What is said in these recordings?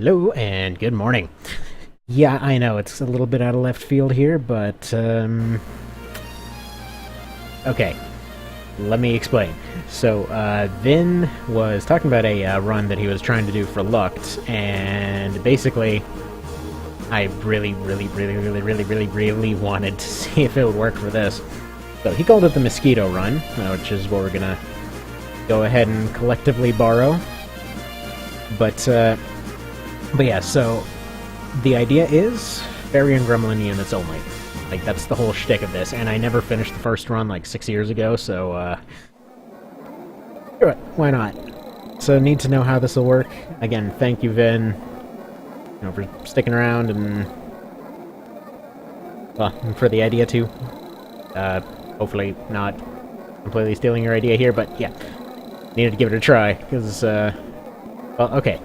Hello and good morning. Yeah, I know it's a little bit out of left field here, but okay, let me explain. So, Vin was talking about a run that he was trying to do for Lucht, and basically, I really wanted to see if it would work for this. So he called it the Mosquito run, which is what we're gonna go ahead and collectively borrow. But yeah, so the idea is fairy and gremlin units only. Like, that's the whole shtick of this, and I never finished the first run like 6 years ago, so screw it, why not? So need to know how this will work. Again, thank you, Vin, for sticking around and well, for the idea too. Hopefully not completely stealing your idea here, but yeah, needed to give it a try because well, okay.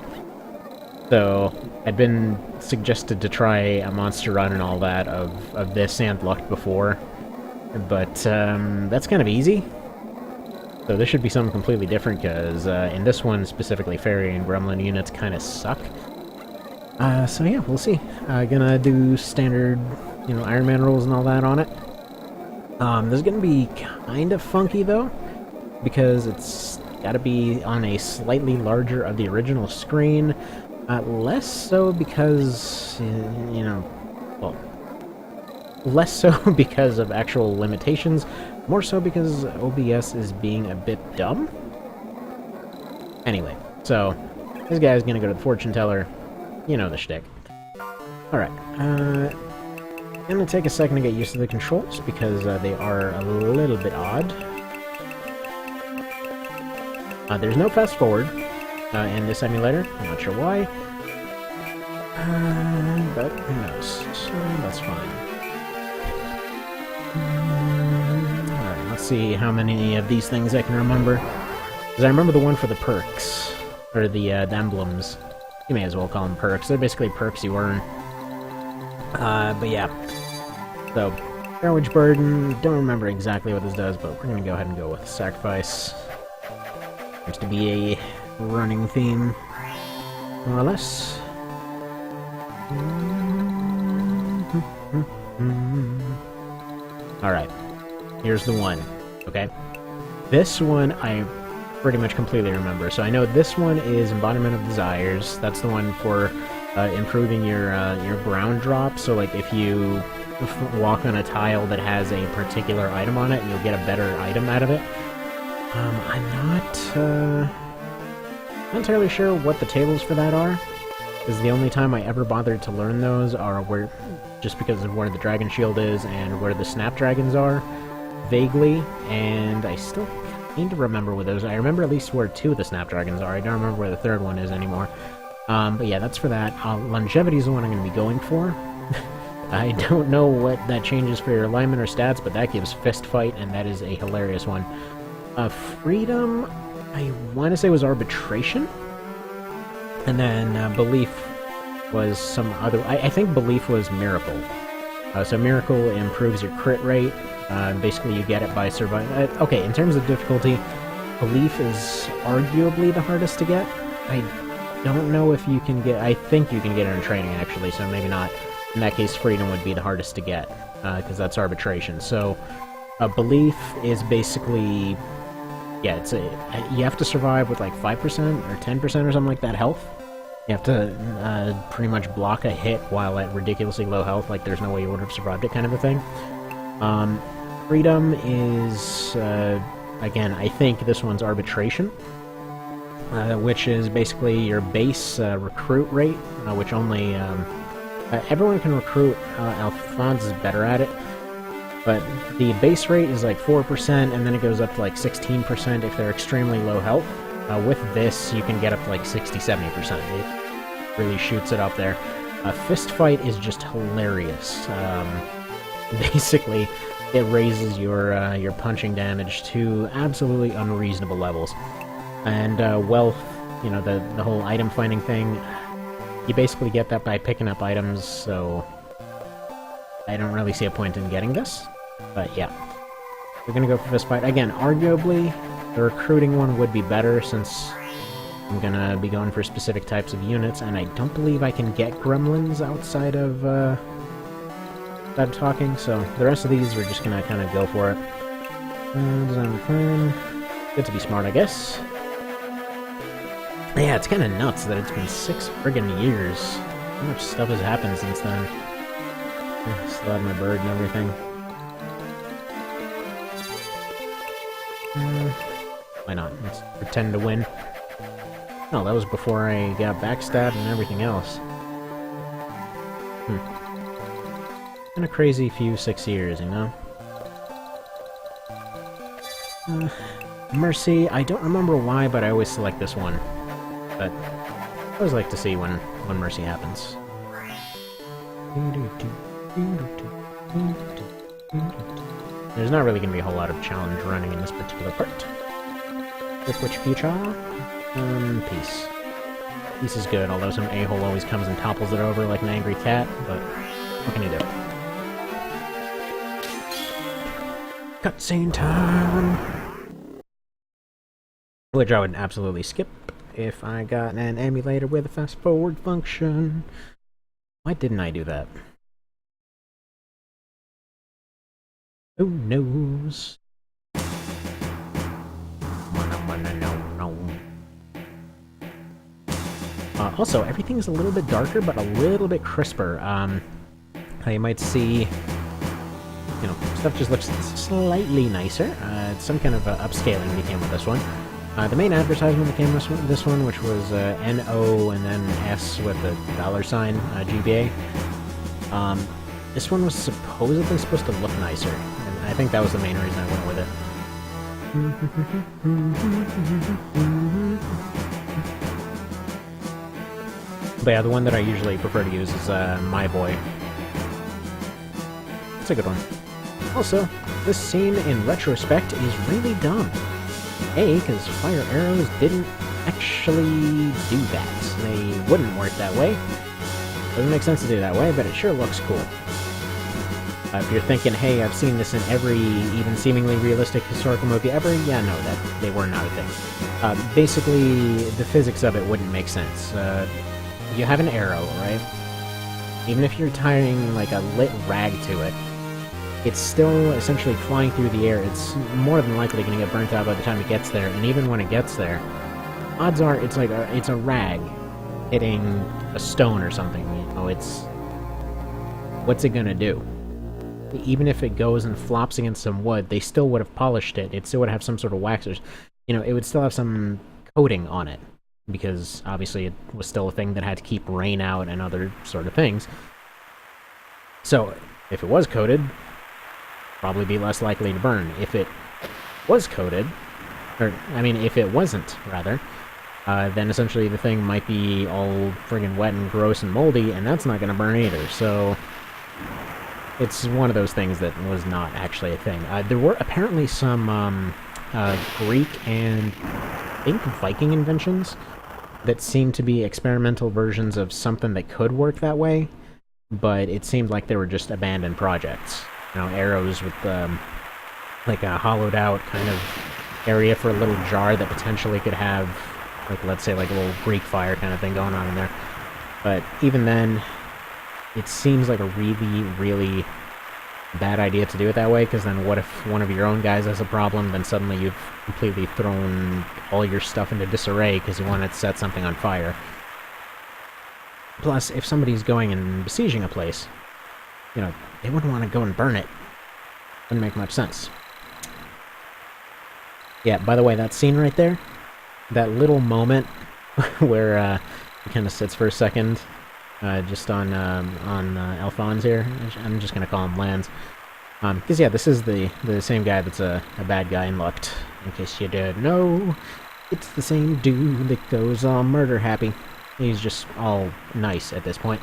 So, I'd been suggested to try a monster run and all that of this and Lucht before, but that's kind of easy. So this should be something completely different, because in this one, specifically, Fairy and Gremlin units kind of suck. So yeah, we'll see. Gonna do standard, Ironman rules and all that on it. This is gonna be kind of funky, though, because it's gotta be on a slightly larger of the original screen. Less so because, well, less so because of actual limitations, more so because OBS is being a bit dumb. Anyway, so, this guy's gonna go to the fortune teller, you know the shtick. Alright, gonna take a second to get used to the controls, because they are a little bit odd. There's no fast forward in this emulator. I'm not sure why. But who knows? So that's fine. Alright, let's see how many of these things I can remember. Because I remember the one for the perks. Or the emblems. You may as well call them perks. They're basically perks you earn. But yeah. So, Garwage Burden. Don't remember exactly what this does, but we're going to go ahead and go with Sacrifice. Seems to be a running theme, more or less. Alright, here's the one, okay? This one I pretty much completely remember. So I know this one is Embodiment of Desires. That's the one for improving your ground drop. So like if you walk on a tile that has a particular item on it, you'll get a better item out of it. I'm not entirely sure what the tables for that are, because the only time I ever bothered to learn those are just because of where the Dragon Shield is and where the Snapdragons are, vaguely, and I still need to remember where those are. I remember at least where 2 of the Snapdragons are. I don't remember where the 3rd one is anymore. But yeah, that's for that. Longevity is the one I'm going to be going for. I don't know what that changes for your alignment or stats, but that gives Fist Fight, and that is a hilarious one. Freedom, I want to say was Arbitration, and then Belief was some other. I think Belief was Miracle. So Miracle improves your crit rate. Basically, you get it by surviving. Okay, in terms of difficulty, Belief is arguably the hardest to get. I don't know if you can get. I think you can get it in training, actually, so maybe not. In that case, Freedom would be the hardest to get, because that's Arbitration. So, Belief is basically. Yeah, you have to survive with like 5% or 10% or something like that health. You have to pretty much block a hit while at ridiculously low health, like there's no way you would have survived it, kind of a thing. Freedom is, again, I think this one's Arbitration, which is basically your base recruit rate, which only everyone can recruit. Alphonse is better at it. But the base rate is like 4%, and then it goes up to like 16% if they're extremely low health. With this, you can get up to like 60-70%. It really shoots it up there. Fist Fight is just hilarious. Basically, it raises your punching damage to absolutely unreasonable levels. And wealth, the whole item finding thing, you basically get that by picking up items, so I don't really see a point in getting this. But yeah, we're gonna go for Fist Fight. Again, arguably, the recruiting one would be better, since I'm gonna be going for specific types of units, and I don't believe I can get gremlins outside of talking, so the rest of these we're just gonna kind of go for it. Design the plan. Good to be smart, I guess. Yeah, it's kind of nuts that it's been 6 friggin' years. How much stuff has happened since then? Still have my bird and everything. Why not? Let's pretend to win. No, that was before I got backstabbed and everything else. Been a crazy few 6 years, you know? Mercy, I don't remember why, but I always select this one. But I always like to see when Mercy happens. There's not really going to be a whole lot of challenge running in this particular part. With which future? Peace. Peace is good, although some a-hole always comes and topples it over like an angry cat, but what can you do? Cutscene time! Which I would absolutely skip if I got an emulator with a fast forward function. Why didn't I do that? Who knows? Also, everything's a little bit darker, but a little bit crisper. You might see, you know, stuff just looks slightly nicer. Some kind of upscaling became with this one. The main advertisement became this one, which was NO and then S with a $sign, GBA. This one was supposedly supposed to look nicer, and I think that was the main reason I went with it. But yeah, the one that I usually prefer to use is My Boy. It's a good one. Also, this scene in retrospect is really dumb. A, because fire arrows didn't actually do that. They wouldn't work that way. Doesn't make sense to do it that way, but it sure looks cool. If you're thinking, hey, I've seen this in every even seemingly realistic historical movie ever, yeah, no, that they were not a thing. Basically, the physics of it wouldn't make sense. You have an arrow, right? Even if you're tying like a lit rag to it, it's still essentially flying through the air. It's more than likely going to get burnt out by the time it gets there, and even when it gets there, odds are it's like it's a rag hitting a stone or something. You know, what's it gonna do? Even if it goes and flops against some wood, they still would have polished it. It still would have some sort of wax, or, you know, it would still have some coating on it, because obviously it was still a thing that had to keep rain out and other sort of things. So if it was coated, probably be less likely to burn. If it was coated, or I mean, if it wasn't, rather, then essentially the thing might be all friggin' wet and gross and moldy, and that's not going to burn either. So it's one of those things that was not actually a thing. There were apparently some Greek and I think Viking inventions that seemed to be experimental versions of something that could work that way, but it seemed like they were just abandoned projects. You know, arrows with like a hollowed out kind of area for a little jar that potentially could have, like, let's say, like a little Greek fire kind of thing going on in there. But even then, it seems like a really, really bad idea to do it that way, because then what if one of your own guys has a problem, then suddenly you've completely thrown all your stuff into disarray because you want to set something on fire. Plus, if somebody's going and besieging a place, you know, they wouldn't want to go and burn it. Wouldn't make much sense. Yeah, by the way, that scene right there, that little moment where he kind of sits for a second, just on Alphonse here. I'm just gonna call him Lance. Because yeah, this is the same guy that's a bad guy in Lucked, in case you didn't know. It's the same dude that goes all murder happy. He's just all nice at this point.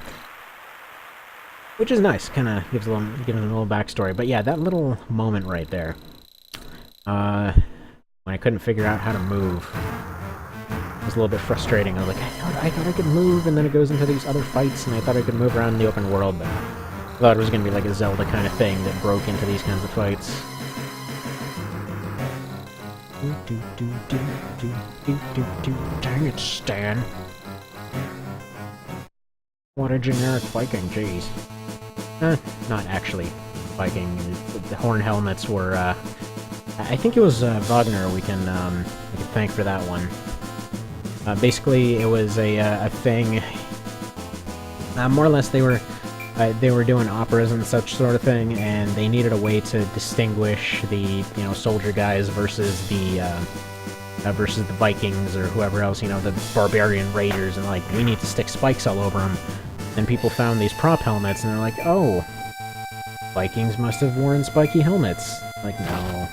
Which is nice, kind of gives him a little backstory. But yeah, that little moment right there, when I couldn't figure out how to move, it was a little bit frustrating. I was like, I thought I could move, and then it goes into these other fights, and I thought I could move around in the open world, but I thought it was going to be like a Zelda kind of thing that broke into these kinds of fights. Dang it, Stan. What a generic Viking, jeez. Not actually Viking. The horn helmets were, I think it was Wagner we can thank for that one. Basically, it was a thing. More or less, they were doing operas and such sort of thing, and they needed a way to distinguish the soldier guys versus the Vikings or whoever else, the barbarian raiders, and like we need to stick spikes all over them. And people found these prop helmets, and they're like, oh, Vikings must have worn spiky helmets. Like, no,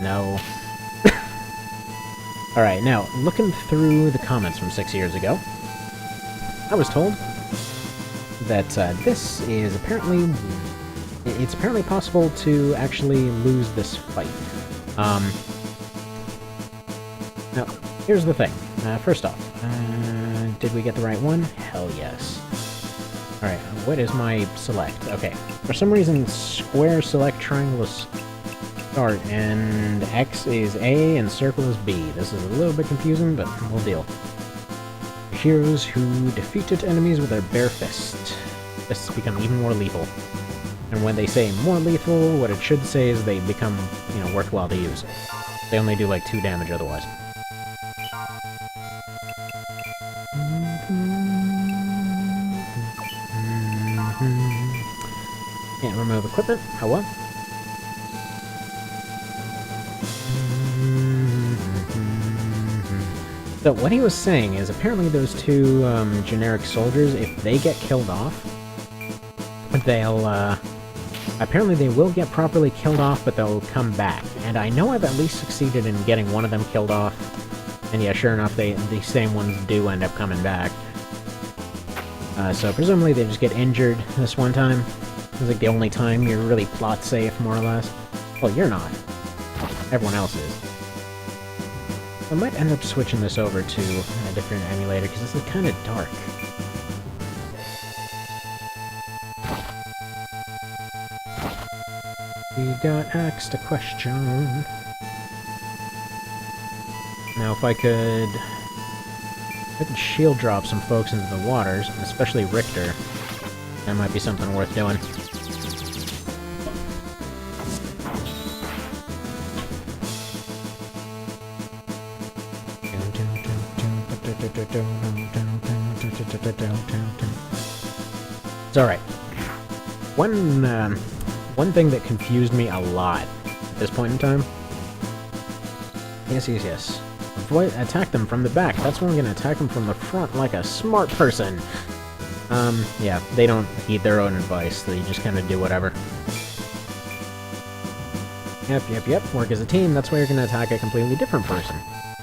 no. Alright, now, looking through the comments from 6 years ago, I was told that this is apparently... It's apparently possible to actually lose this fight. Now, here's the thing. First off, did we get the right one? Hell yes. Alright, what is my select? Okay, for some reason, square select triangle is start, and X is A, and circle is B. This is a little bit confusing, but we'll deal. Heroes who defeated enemies with their bare fist. Fists become even more lethal. And when they say more lethal, what it should say is they become, worthwhile to use. They only do like 2 damage otherwise. Can't remove equipment. How well? So what he was saying is apparently those 2 generic soldiers, if they get killed off, they'll apparently they will get properly killed off, but they'll come back. And I know I've at least succeeded in getting one of them killed off. And yeah, sure enough, the same ones do end up coming back. So presumably they just get injured this one time. It's like the only time you're really plot safe, more or less. Well, you're not. Everyone else is. I might end up switching this over to a different emulator, because this is kind of dark. We got asked a question. Now, if I could shield drop some folks into the waters, especially Richter, that might be something worth doing. It's alright. One thing that confused me a lot at this point in time... Yes. Attack them from the back. That's when I'm gonna attack them from the front like a smart person. Yeah, they don't heed their own advice. They just kind of do whatever. Yep. Work as a team. That's why you're gonna attack a completely different person.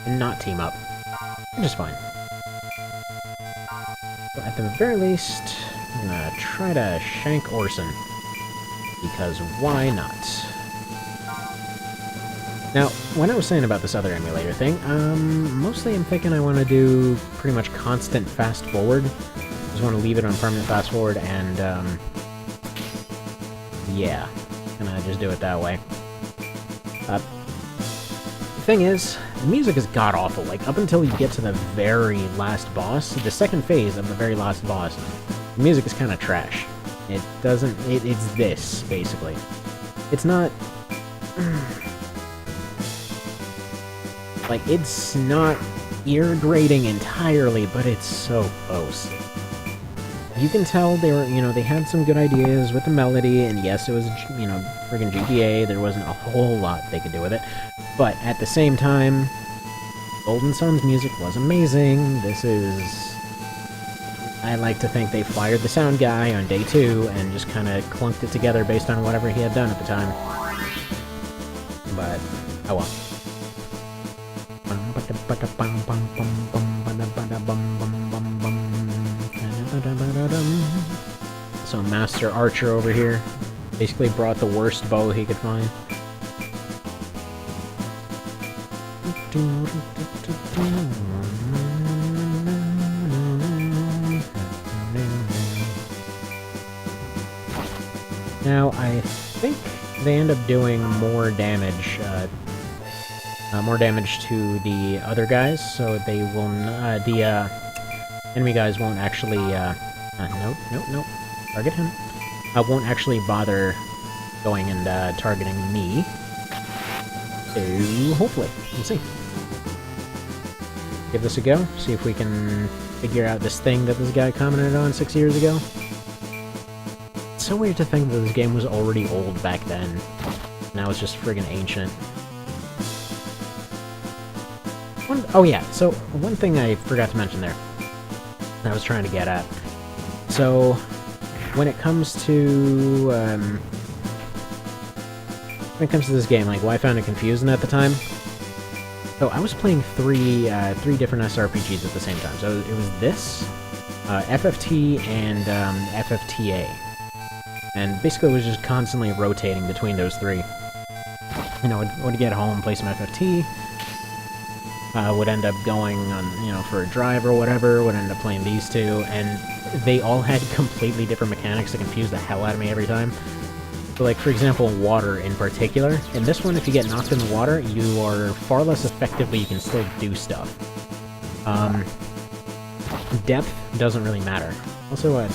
And not team up. Which is fine. But at the very least, I'm gonna try to shank Orson. Because why not? Now, when I was saying about this other emulator thing, mostly I'm thinking I want to do pretty much constant fast forward. I just want to leave it on permanent fast forward, and, yeah. Gonna just do it that way. The thing is, the music is god-awful. Like, up until you get to the very last boss, the second phase of the very last boss, the music is kind of trash. It doesn't... It's this, basically. It's not... Like, it's not ear-grating entirely, but it's so close. You can tell they were, they had some good ideas with the melody, and yes, it was, friggin' GTA, there wasn't a whole lot they could do with it. But at the same time, Golden Sun's music was amazing. This is... I like to think they fired the sound guy on day 2 and just kind of clunked it together based on whatever he had done at the time. But, oh well. So Master Archer over here basically brought the worst bow he could find. Now, I think they end up doing more damage more damage to the other guys, so they will the enemy guys won't actually nope, target him. Won't actually bother going and targeting me. So hopefully, we'll see. Give this a go, see if we can figure out this thing that this guy commented on 6 years ago. It's so weird to think that this game was already old back then. Now it's just friggin' ancient. Oh yeah, so one thing I forgot to mention there, I was trying to get at. So, when it comes to this game, like, why I found it confusing at the time. So I was playing three different SRPGs at the same time. So it was this, FFT, and FFTA, and basically it was just constantly rotating between those three. You know, would get home, play some FFT. Would end up going on, you know, for a drive or whatever. Would end up playing these two, and they all had completely different mechanics that confused the hell out of me every time. So, like, for example, water in particular. In this one, if you get knocked in the water, you are far less effective, but you can still do stuff. Depth doesn't really matter. Also,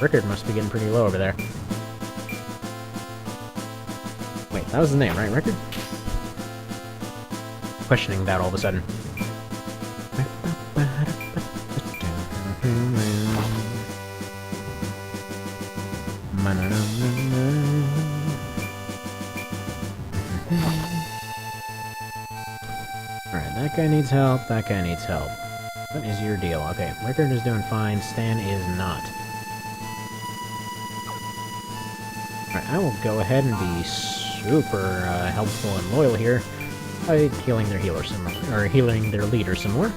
Rickard must be getting pretty low over there. Wait, that was the name, right, Rickard? Questioning that all of a sudden. Alright, that guy needs help, that guy needs help. What is your deal? Okay, Rickard is doing fine, Stan is not. Alright, I will go ahead and be super helpful and loyal here by healing their healer some more, or healing their leader some more.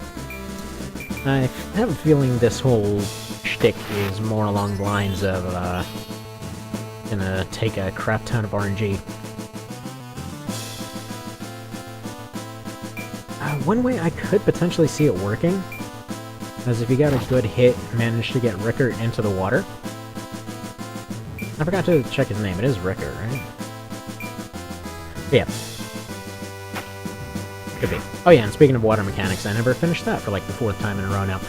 I have a feeling this whole shtick is more along the lines of, gonna take a crap ton of RNG. One way I could potentially see it working is if you got a good hit, manage to get Rickard into the water. I forgot to check his name. It is Rickard, right? Yeah. Could be. Oh yeah, and speaking of water mechanics, I never finished that for like the 4th time in a row now.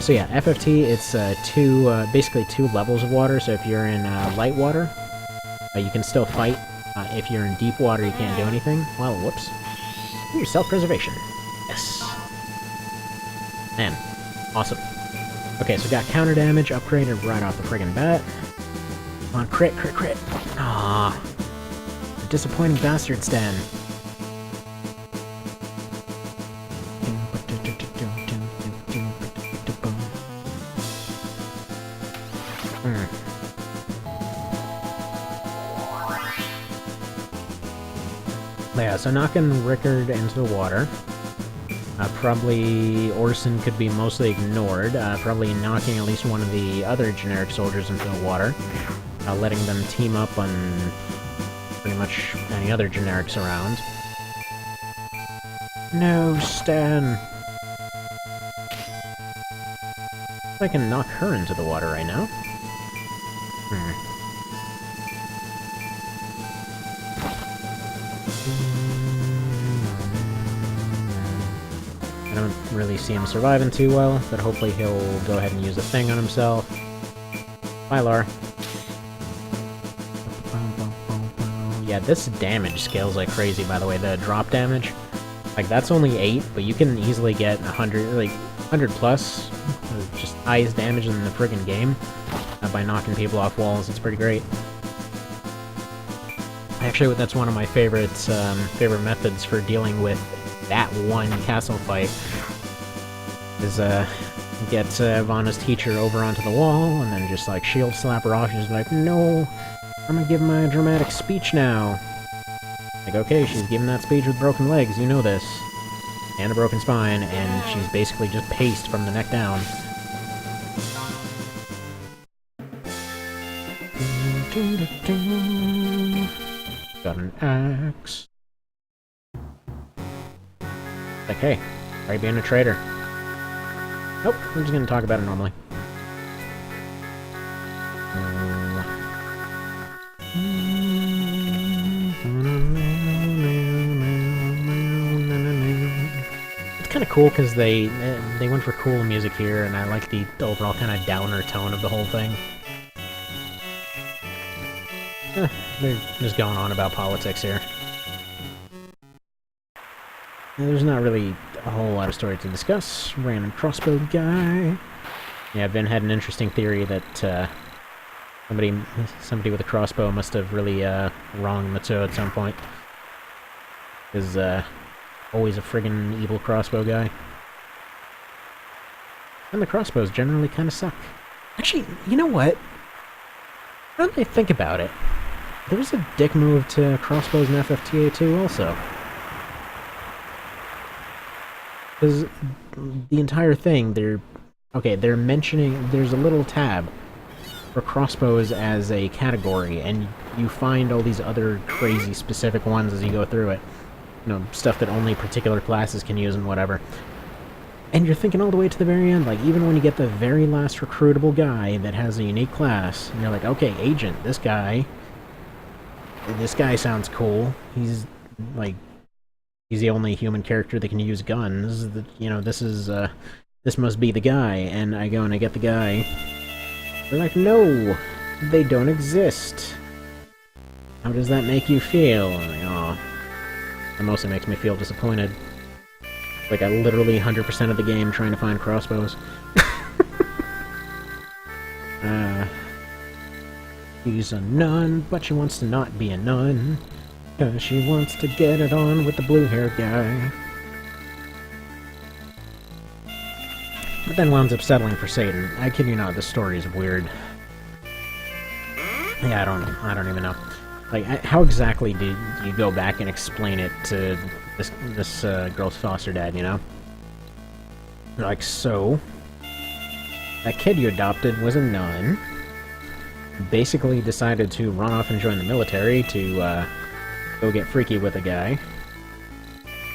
So yeah, FFT, it's basically 2 levels of water, so if you're in light water, you can still fight. If you're in deep water, you can't do anything. Well, whoops. Ooh, self-preservation. Yes. Man, awesome. Okay, so got counter damage upgraded right off the friggin' bat. Come on, crit, crit, crit. Ah, disappointing bastard, Stan. Yeah, so knocking Rickard into the water. Probably Orson could be mostly ignored. Probably knocking at least one of the other generic soldiers into the water. Letting them team up on pretty much any other generics around. No, Stan! I can knock her into the water right now. I don't really see him surviving too well, but hopefully he'll go ahead and use a thing on himself. Bye, Laura. Yeah, this damage scales like crazy, by the way, the drop damage. Like, that's only 8, but you can easily get 100, like, 100 plus, just highest damage in the friggin' game, by knocking people off walls. It's pretty great. Actually, that's one of my favorite methods for dealing with that one castle fight, is get Vanna's teacher over onto the wall, and then just, like, shield slap her off. She's like, no, I'm gonna give my dramatic speech now. Like, okay, she's giving that speech with broken legs, you know this. And a broken spine, and she's basically just paced from the neck down. Got an axe. Like, hey, are you being a traitor? Nope, we're just gonna talk about it normally. cool because they went for cool music here, and I like the overall kind of downer tone of the whole thing. They're just going on about politics here. There's not really a whole lot of story to discuss. Random crossbow guy. Yeah, Ben had an interesting theory that somebody with a crossbow must have really wronged Matsuo at some point. Is always a friggin' evil crossbow guy. And the crossbows generally kind of suck. Actually, you know what? Now that I think about it, there was a dick move to crossbows in FFTA 2 also. Because the entire thing, they're mentioning, there's a little tab for crossbows as a category, and you find all these other crazy specific ones as you go through it. You know, stuff that only particular classes can use and whatever. And you're thinking all the way to the very end, like, even when you get the very last recruitable guy that has a unique class, and you're like, okay, agent, this guy sounds cool. He's, like, he's the only human character that can use guns. You know, this must be the guy. And I go and I get the guy. They're like, no, they don't exist. How does that make you feel? I'm like, oh, it mostly makes me feel disappointed. Like, I literally 100% of the game trying to find crossbows. She's a nun, but she wants to not be a nun. Cause she wants to get it on with the blue-haired guy. But then winds up settling for Satan. I kid you not, this story is weird. Yeah, I don't even know. Like, how exactly did you go back and explain it to this girl's foster dad, you know? Like, so, that kid you adopted was a nun, basically decided to run off and join the military to, go get freaky with a guy,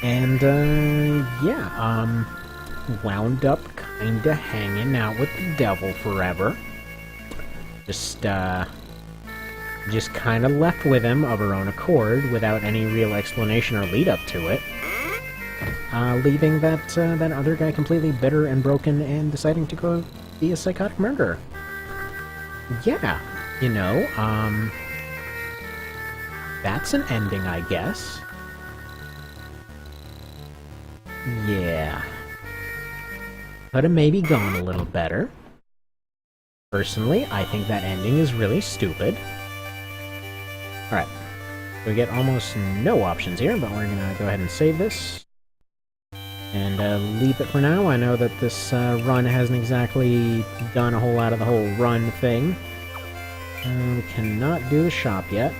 and, yeah, wound up kinda hanging out with the devil forever. Just kinda left with him of her own accord, without any real explanation or lead-up to it. Leaving that other guy completely bitter and broken and deciding to go be a psychotic murderer. Yeah, you know, that's an ending, I guess. Yeah. Could have maybe gone a little better. Personally, I think that ending is really stupid. Alright. We get almost no options here, but we're gonna go ahead and save this. And leave it for now. I know that this run hasn't exactly done a whole lot of the whole run thing. We cannot do the shop yet.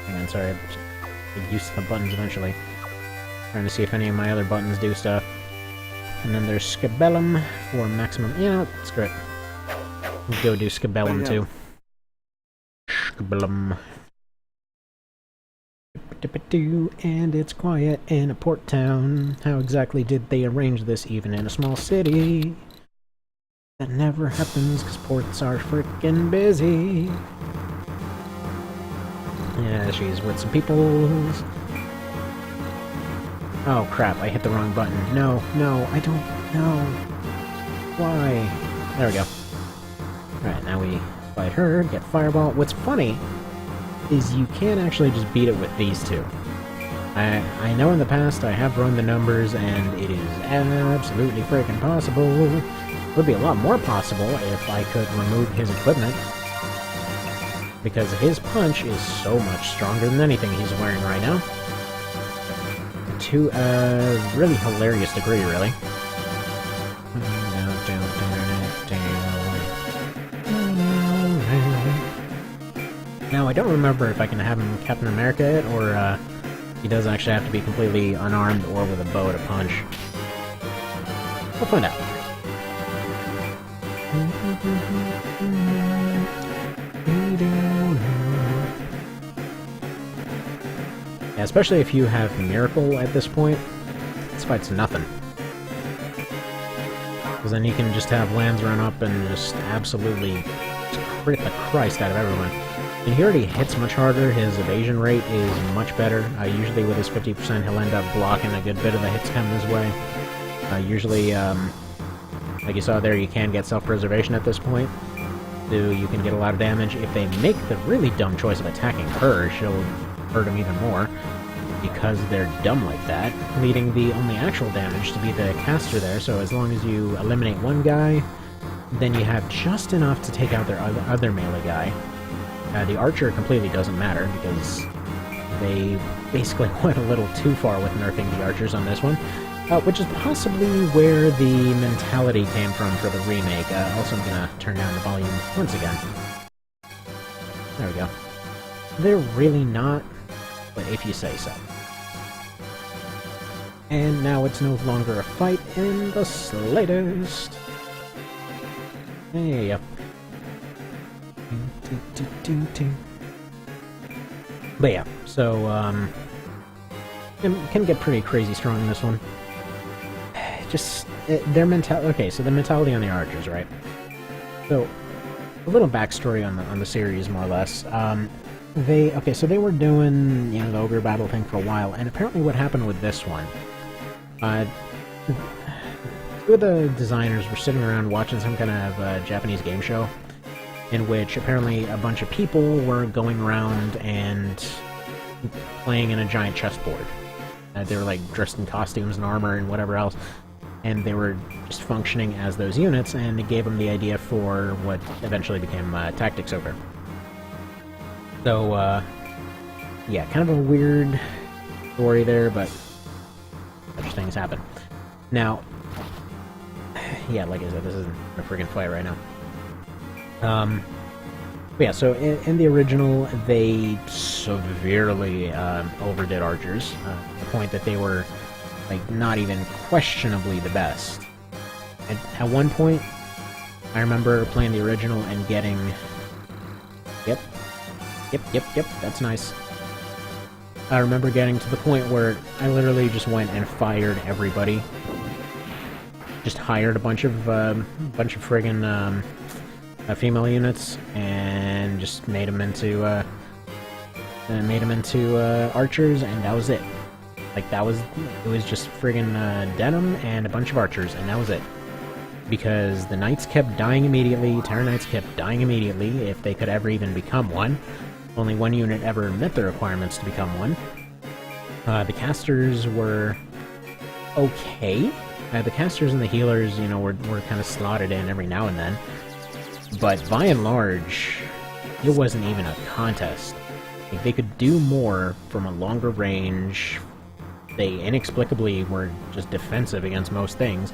Hang on, sorry. I'll get used to the buttons eventually. Trying to see if any of my other buttons do stuff. And then there's Scabellum for maximum... You know, screw it. We'll go do Scabellum too. Scabellum. And it's quiet in a port town. How exactly did they arrange this even in a small city? That never happens because ports are frickin' busy. Yeah, she's with some people. Oh crap, I hit the wrong button. No, I don't know. Why? There we go. Alright, now we fight her, get Fireball. What's funny is you can't actually just beat it with these two. I know in the past I have run the numbers and it is absolutely freaking possible. It would be a lot more possible if I could remove his equipment. Because his punch is so much stronger than anything he's wearing right now. To a really hilarious degree, really. Now, I don't remember if I can have him Captain America it, or he does actually have to be completely unarmed or with a bow to punch. We'll find out. Yeah, especially if you have Miracle at this point, this fight's nothing. Because then you can just have Lance run up and just absolutely crit the Christ out of everyone. And he already hits much harder, his evasion rate is much better. Usually with his 50% he'll end up blocking a good bit of the hits coming his way. Usually, like you saw there, you can get self-preservation at this point, so you can get a lot of damage. If they make the really dumb choice of attacking her, she'll hurt them even more, because they're dumb like that, leading the only actual damage to be the caster there, so as long as you eliminate one guy, then you have just enough to take out their other melee guy. The archer completely doesn't matter, because they basically went a little too far with nerfing the archers on this one, which is possibly where the mentality came from for the remake. Also, I'm gonna turn down the volume once again. There we go. They're really not, but if you say so. And now it's no longer a fight in the slightest. Hey, yep. But yeah, so, it can get pretty crazy strong in this one. Just, their mentality... Okay, so the mentality on the archers, right? So, a little backstory on the series, more or less. So they were doing, the ogre battle thing for a while, and apparently what happened with this one, two of the designers were sitting around watching some kind of Japanese game show, in which apparently a bunch of people were going around and playing in a giant chessboard. They were like dressed in costumes and armor and whatever else, and they were just functioning as those units, and it gave them the idea for what eventually became Tactics Ogre. So, yeah, kind of a weird story there, but such things happen. Now, yeah, like I said, this isn't a friggin' fight right now. But yeah, so in the original, they severely overdid archers, to the point that they were, like, not even questionably the best. At one point, I remember playing the original and getting... Yep, that's nice. I remember getting to the point where I literally just went and fired everybody. Just hired a bunch of friggin' female units and just made them into archers, and that was it. Like, it was just friggin' denim and a bunch of archers, and that was it. Because the knights kept dying immediately, Terror Knights kept dying immediately, if they could ever even become one. Only one unit ever met the requirements to become one. The casters were okay. The casters and the healers, were kind of slotted in every now and then. But by and large, it wasn't even a contest. Like, they could do more from a longer range. They inexplicably were just defensive against most things.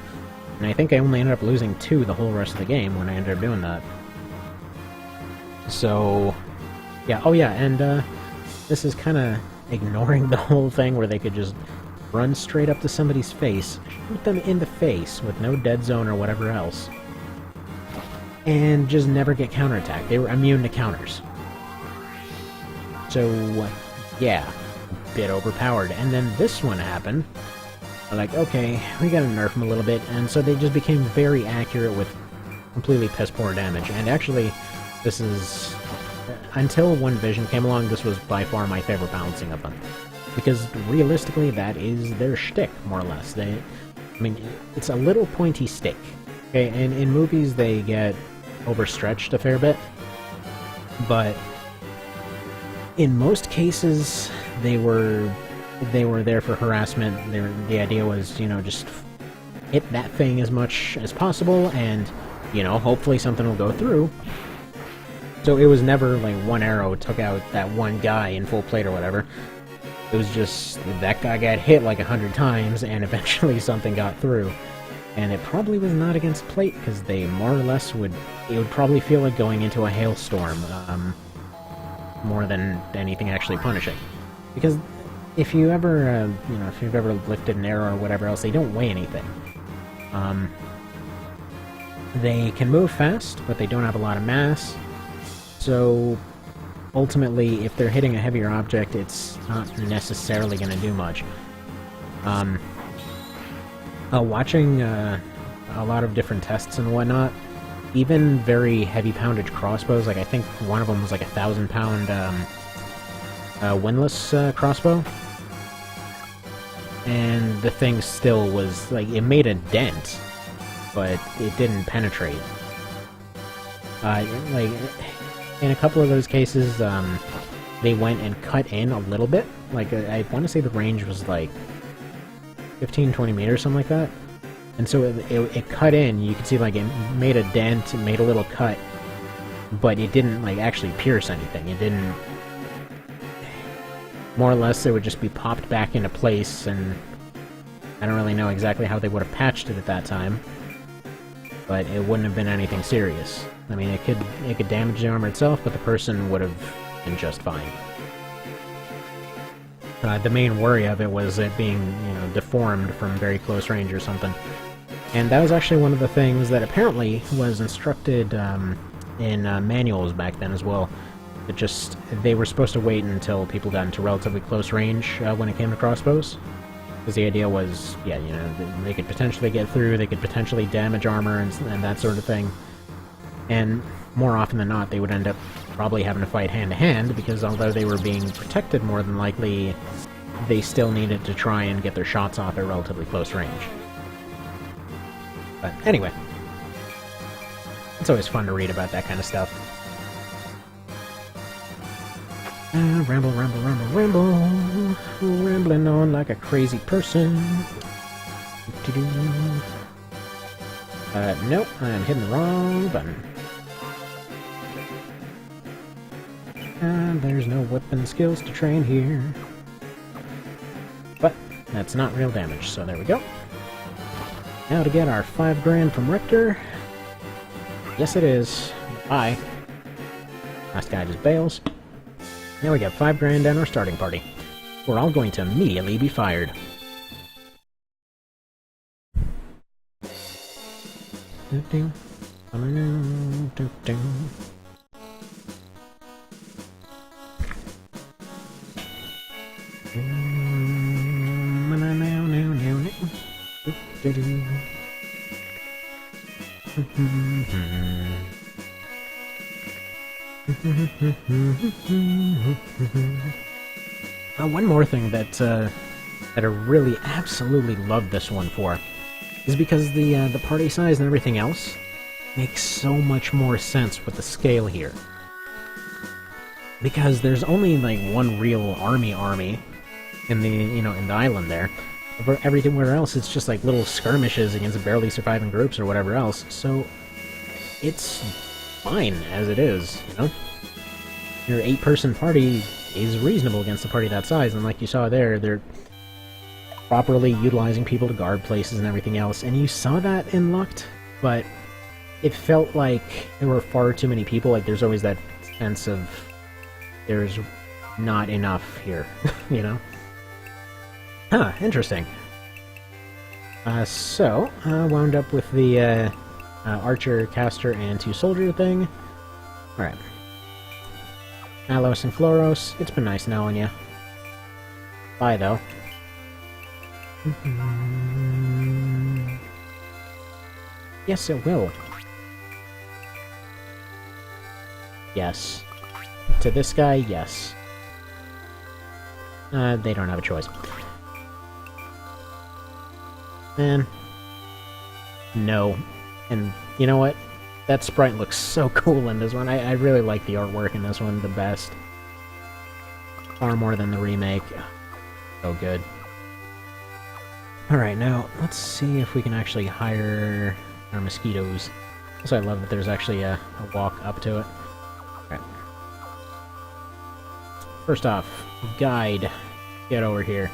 And I think I only ended up losing 2 the whole rest of the game when I ended up doing that. So... yeah, oh yeah, and this is kind of ignoring the whole thing where they could just run straight up to somebody's face, shoot them in the face with no dead zone or whatever else, and just never get counterattacked. They were immune to counters. So, yeah, a bit overpowered. And then this one happened. Like, okay, we gotta nerf them a little bit, and so they just became very accurate with completely piss-poor damage. And actually, this is... until One Vision came along, this was by far my favorite balancing of them. Because realistically, that is their shtick, more or less. It's a little pointy stick. Okay, and in movies they get overstretched a fair bit. But in most cases, they were there for harassment. The idea was, just hit that thing as much as possible, and, hopefully something will go through. So it was never like one arrow took out that one guy in full plate or whatever. It was just that guy got hit like 100 times and eventually something got through. And it probably was not against plate, because they more or less it would probably feel like going into a hailstorm, more than anything actually punishing. Because if you ever, if you've ever lifted an arrow or whatever else, they don't weigh anything. They can move fast, but they don't have a lot of mass. So, ultimately, if they're hitting a heavier object, it's not necessarily going to do much. Watching a lot of different tests and whatnot, even very heavy poundage crossbows, like I think one of them was like 1,000-pound windlass crossbow, and the thing still was, like, it made a dent, but it didn't penetrate. Like, in a couple of those cases, they went and cut in a little bit. Like, I want to say the range was, like, 15-20 meters, something like that. And so it cut in, you could see, like, it made a dent, it made a little cut, but it didn't, like, actually pierce anything. It didn't... More or less, it would just be popped back into place, and I don't really know exactly how they would have patched it at that time, but it wouldn't have been anything serious. I mean, it could damage the armor itself, but the person would have been just fine. The main worry of it was it being, you know, deformed from very close range or something. And that was actually one of the things that apparently was instructed in manuals back then as well. It just, they were supposed to wait until people got into relatively close range when it came to crossbows. Because the idea was, yeah, you know, they could potentially get through, they could potentially damage armor and that sort of thing. And more often than not, they would end up probably having to fight hand-to-hand, because although they were being protected more than likely, they still needed to try and get their shots off at relatively close range. But anyway, it's always fun to read about that kind of stuff. Ramble, ramble, ramble, ramble. Rambling on like a crazy person. Nope, I'm hitting the wrong button. There's no weapon skills to train here. But that's not real damage, so there we go. Now to get our 5 grand from Richter. Yes, it is. Bye. Last guy just bails. Now we got 5 grand down our starting party. We're all going to immediately be fired. One more thing that I really absolutely love this one for is because the party size and everything else makes so much more sense with the scale here. Because there's only like one real army in the, you know, in the island there. Everywhere else it's just like little skirmishes against barely surviving groups or whatever else. So it's fine as it is, you know? Your 8-person party is reasonable against a party that size, and like you saw there, they're properly utilizing people to guard places and everything else, and you saw that in Lucht, but it felt like there were far too many people. Like, there's always that sense of there's not enough here, you know? Huh, interesting. So, wound up with the archer, caster, and 2 soldier thing. Alright. Alos and Floros, it's been nice knowing you. Bye, though. Yes, it will. Yes. To this guy, yes. They don't have a choice. Man. No. And you know what? That sprite looks so cool in this one. I really like the artwork in this one the best. Far more than the remake. So good. Alright, now, let's see if we can actually hire our mosquitoes. Also, I love that there's actually a walk up to it. Alright. First off, guide. Get over here.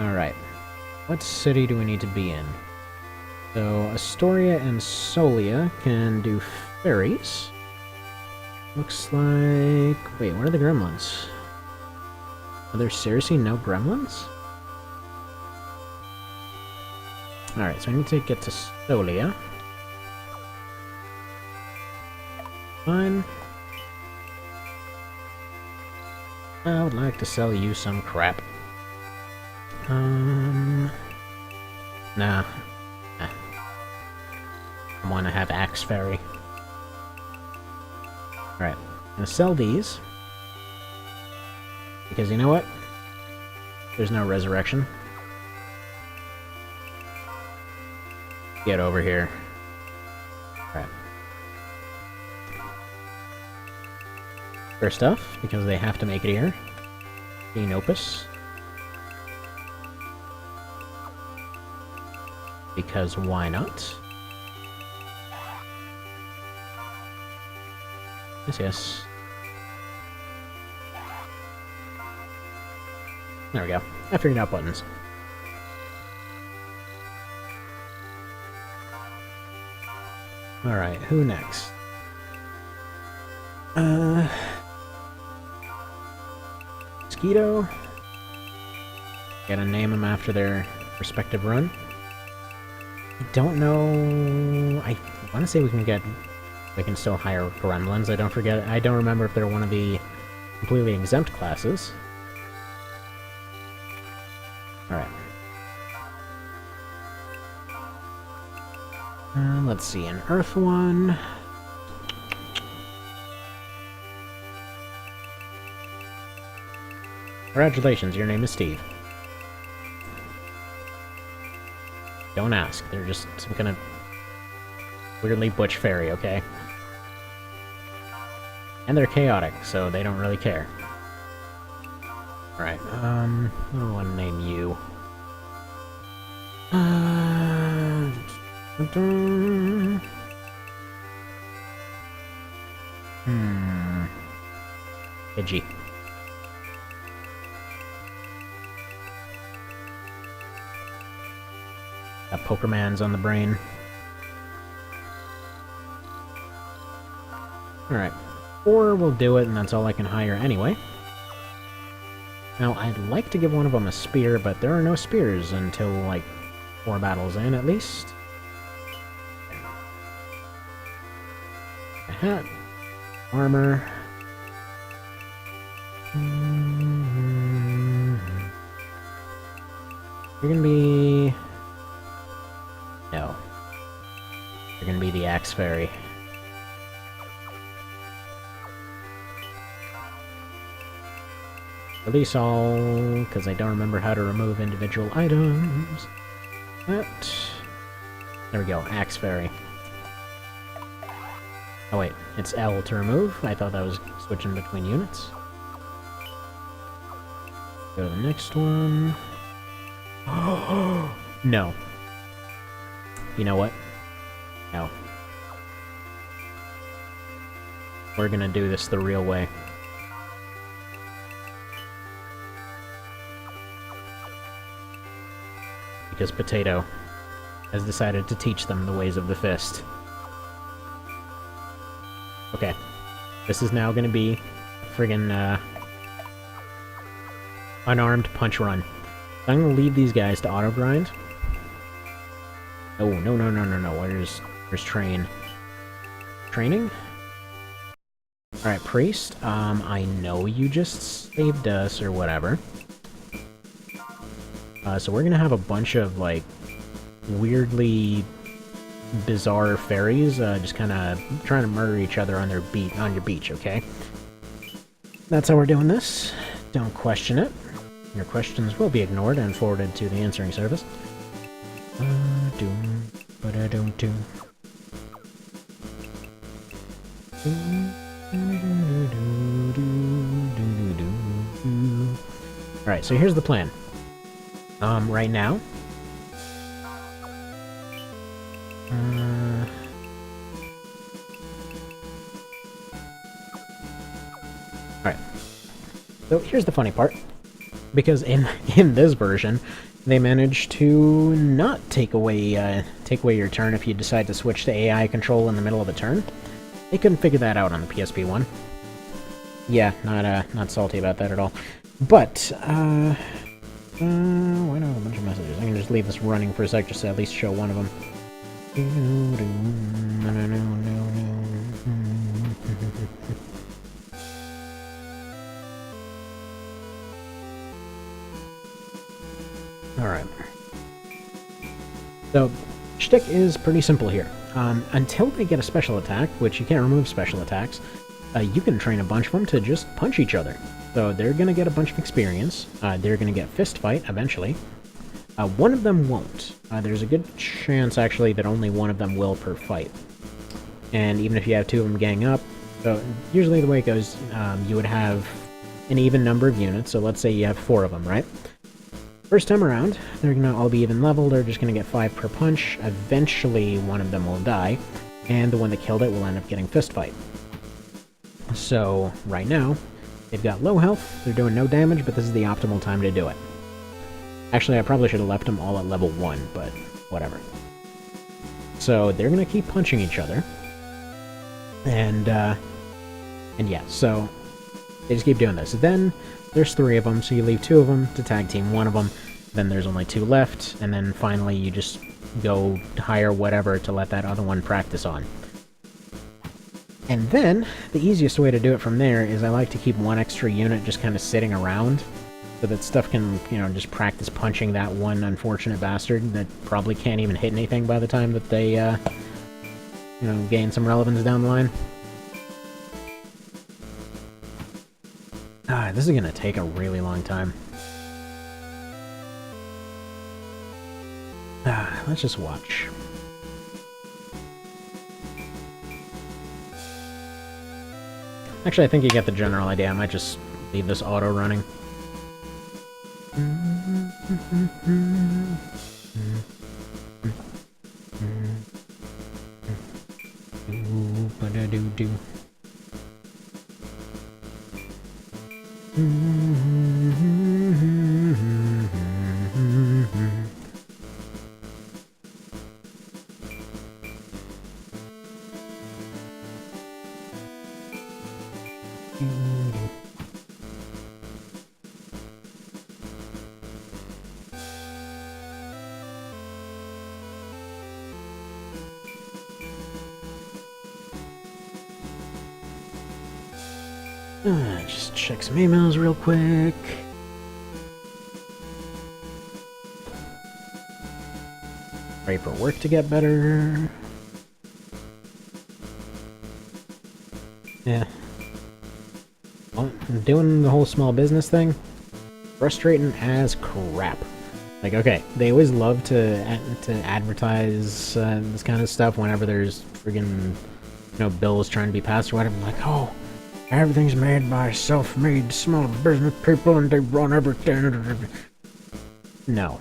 Alright. What city do we need to be in? So, Astoria and Solia can do Faeries. Looks like... Wait, where are the gremlins? Are there seriously no gremlins? Alright, so I need to get to Solia. Fine. I would like to sell you some crap. Nah. I want to have Axe Fairy. Alright, I'm gonna sell these. Because you know what? There's no resurrection. Get over here. Alright. First off, because they have to make it here. Opus. Because why not? Yes, yes. There we go. I figured out buttons. Alright, who next? Mosquito. Gotta name them after their respective run. I don't know... I want to say we can still hire gremlins. I don't remember if they're one of the completely exempt classes. Alright. Let's see, an Earth one. Congratulations, your name is Steve. Don't ask, they're just some kind of weirdly butch fairy, okay? And they're chaotic, so they don't really care. Alright, I don't want to name you. Edgy. Got Pokermans on the brain. Alright. 4 will do it, and that's all I can hire anyway. Now, I'd like to give one of them a spear, but there are no spears until, like, 4 battles in, at least. A hat. Armor. You're gonna be... No. You're gonna be the Axe Fairy. Release all, because I don't remember how to remove individual items. That. There we go, Axe Fairy. Oh wait, it's L to remove? I thought that was switching between units. Go to the next one. No. You know what? No. We're gonna do this the real way. Because Potato has decided to teach them the ways of the fist. Okay. This is now gonna be a friggin' unarmed punch run. I'm gonna leave these guys to auto-grind. Oh, no, no, no, no, no. Where's train? Training? Alright, Priest. I know you just saved us, or whatever. So we're gonna have a bunch of, like, weirdly bizarre fairies, just kinda trying to murder each other on your beach, okay? That's how we're doing this. Don't question it. Your questions will be ignored and forwarded to the answering service. Alright, so here's the plan. Right now... Alright. So here's the funny part. Because in this version, they managed to not take away your turn if you decide to switch to AI control in the middle of a turn. They couldn't figure that out on the PSP one. Yeah, not salty about that at all. But why not a bunch of messages? I can just leave this running for a sec just to at least show one of them. Alright. So, shtick is pretty simple here. Until they get a special attack, which you can't remove special attacks, you can train a bunch of them to just punch each other. So they're going to get a bunch of experience. They're going to get fist fight eventually. One of them won't. There's a good chance, actually, that only one of them will per fight. And even if you have two of them gang up, so usually the way it goes, you would have an even number of units. So let's say you have 4 of them, right? First time around, they're going to all be even level. They're just going to get 5 per punch. Eventually, one of them will die, and the one that killed it will end up getting fist fight. So right now, they've got low health. They're doing no damage, but this is the optimal time to do it. Actually, I probably should have left them all at level 1, but whatever. So they're going to keep punching each other. And yeah, so they just keep doing this. Then there's 3 of them, so you leave 2 of them to tag team 1 of them. Then there's only 2 left, and then finally you just go hire whatever to let that other one practice on. And then, the easiest way to do it from there is I like to keep 1 extra unit just kind of sitting around, so that stuff can, you know, just practice punching that one unfortunate bastard that probably can't even hit anything by the time that they, you know, gain some relevance down the line. This is gonna take a really long time. Let's just watch. Actually, I think you get the general idea. I might just leave this auto running. Ba-da-doo-doo. Just check some emails real quick. Pray for work to get better. Yeah. Well, doing the whole small business thing, frustrating as crap. Like, okay, they always love to advertise this kind of stuff whenever there's friggin', you know, bills trying to be passed or whatever. Like, oh, everything's made by self-made small business people and they run everything. No,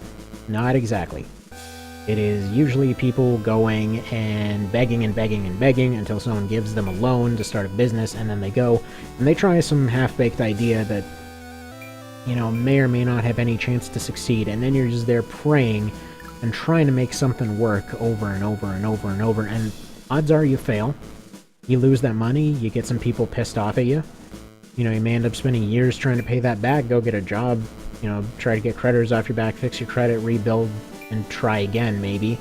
not exactly. It is usually people going and begging and begging and begging until someone gives them a loan to start a business, and then they go and they try some half-baked idea that, you know, may or may not have any chance to succeed, and then you're just there praying and trying to make something work over and over and over and over, and odds are you fail. You lose that money, you get some people pissed off at you. You know, you may end up spending years trying to pay that back, go get a job, you know, try to get creditors off your back, fix your credit, rebuild, and try again, maybe.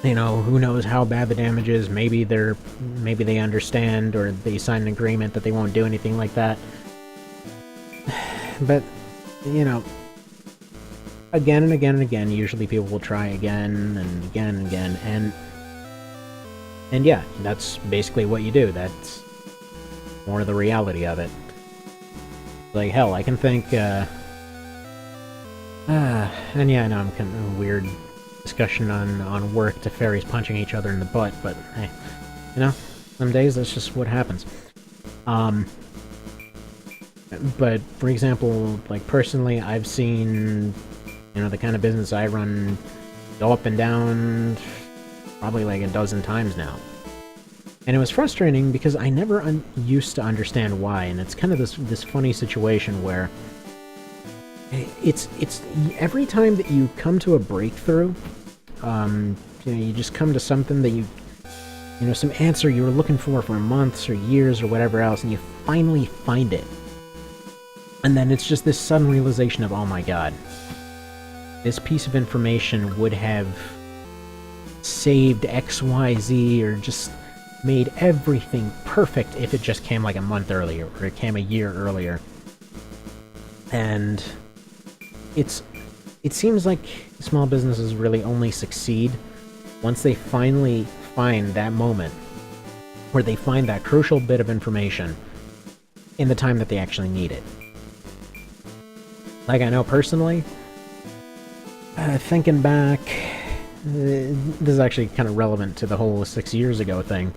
You know, who knows how bad the damage is, maybe they understand, or they sign an agreement that they won't do anything like that. But, you know, again and again and again, usually people will try again and again and again, and yeah, that's basically what you do. That's more of the reality of it. Like, hell, I can think, and yeah, I know I'm kind of a weird discussion on work to Faeries punching each other in the butt, but hey, you know, some days that's just what happens. But, for example, like, personally, I've seen, you know, the kind of business I run go up and down probably like a dozen times now. And it was frustrating because I never used to understand why, and it's kind of this funny situation where it's every time that you come to a breakthrough, you know, you just come to something that you know, some answer you were looking for months or years or whatever else, and you finally find it. And then it's just this sudden realization of, oh my god, this piece of information would have saved XYZ or just made everything perfect if it just came like a month earlier, or it came a year earlier. And it seems like small businesses really only succeed once they finally find that moment where they find that crucial bit of information. in the time that they actually need it. Like, I know personally, thinking back, this is actually kind of relevant to the whole 6 years ago thing.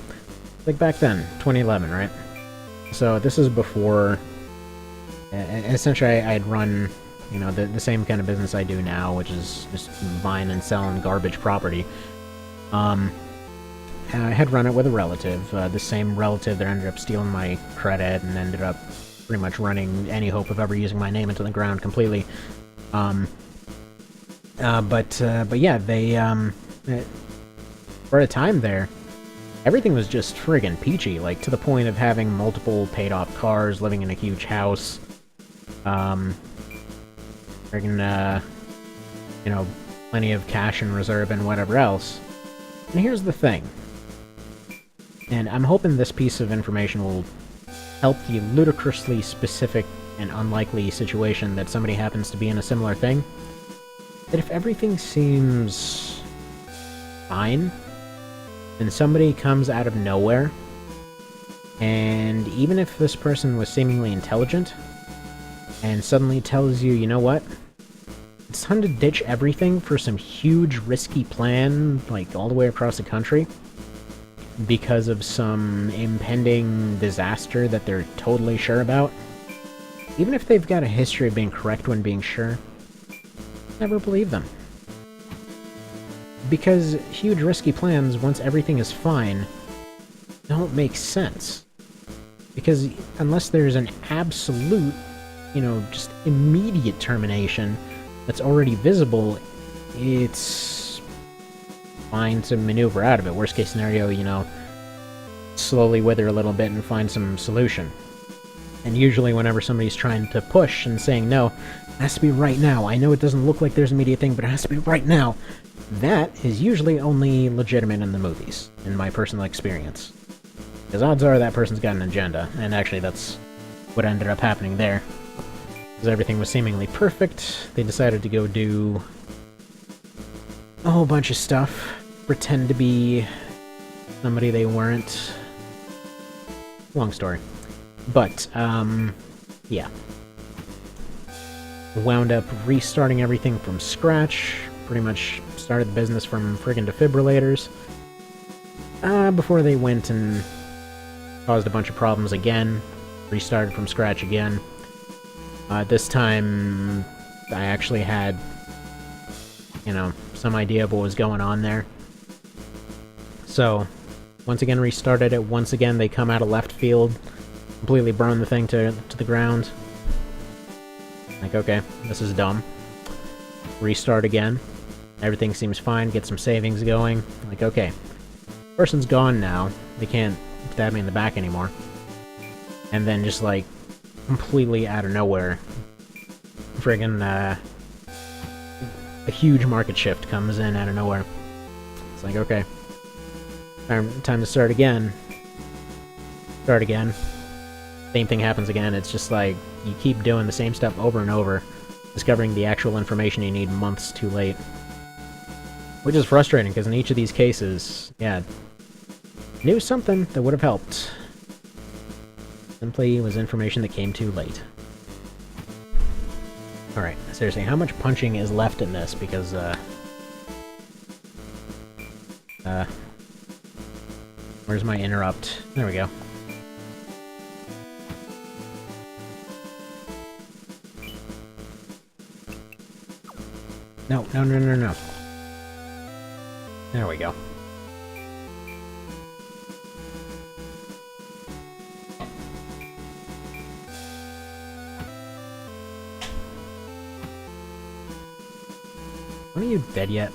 Like, back then, 2011, right? So this is before, essentially I had run, you know, the same kind of business I do now, which is just buying and selling garbage property. I had run it with a relative, the same relative that ended up stealing my credit and ended up pretty much running any hope of ever using my name into the ground completely. But yeah, they, for a time there, everything was just friggin' peachy, like, to the point of having multiple paid-off cars, living in a huge house, friggin', you know, plenty of cash in reserve and whatever else. And here's the thing, and I'm hoping this piece of information will help the ludicrously specific and unlikely situation that somebody happens to be in a similar thing, that if everything seems fine, then somebody comes out of nowhere, and even if this person was seemingly intelligent, and suddenly tells you, you know what, it's time to ditch everything for some huge risky plan, like all the way across the country, because of some impending disaster that they're totally sure about, even if they've got a history of being correct when being sure, never believe them. Because huge risky plans, once everything is fine, don't make sense. Because unless there's an absolute, you know, just immediate termination that's already visible, it's fine to maneuver out of it. Worst case scenario, you know, slowly wither a little bit and find some solution. And usually whenever somebody's trying to push and saying, no, it has to be right now, I know it doesn't look like there's an immediate thing, but it has to be right now, that is usually only legitimate in the movies, in my personal experience. Because odds are that person's got an agenda, and actually that's what ended up happening there. Because everything was seemingly perfect, they decided to go do a whole bunch of stuff, pretend to be somebody they weren't. Long story. But, yeah. Wound up restarting everything from scratch, pretty much started the business from friggin' defibrillators, before they went and caused a bunch of problems again, restarted from scratch again. This time, I actually had, you know, some idea of what was going on there. So, once again restarted it, once again they come out of left field, completely burn the thing to the ground. Like, okay, this is dumb. Restart again. Everything seems fine, get some savings going. Like, okay, person's gone now, they can't stab me in the back anymore. And then just, like, completely out of nowhere, friggin' a huge market shift comes in out of nowhere. It's like, okay, time to start again. Start again. Same thing happens again. It's just like, you keep doing the same stuff over and over, discovering the actual information you need months too late. Which is frustrating, because in each of these cases, yeah, knew something that would have helped. Simply was information that came too late. Alright, seriously, how much punching is left in this? Because, where's my interrupt? There we go. No, no, no, no, no. There we go. Are you dead yet?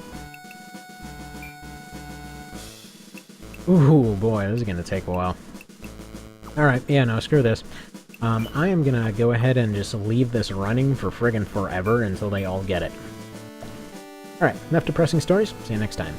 Ooh, boy, this is gonna take a while. Alright, yeah, no, screw this. I am gonna go ahead and just leave this running for friggin' forever until they all get it. Alright, enough depressing stories. See you next time.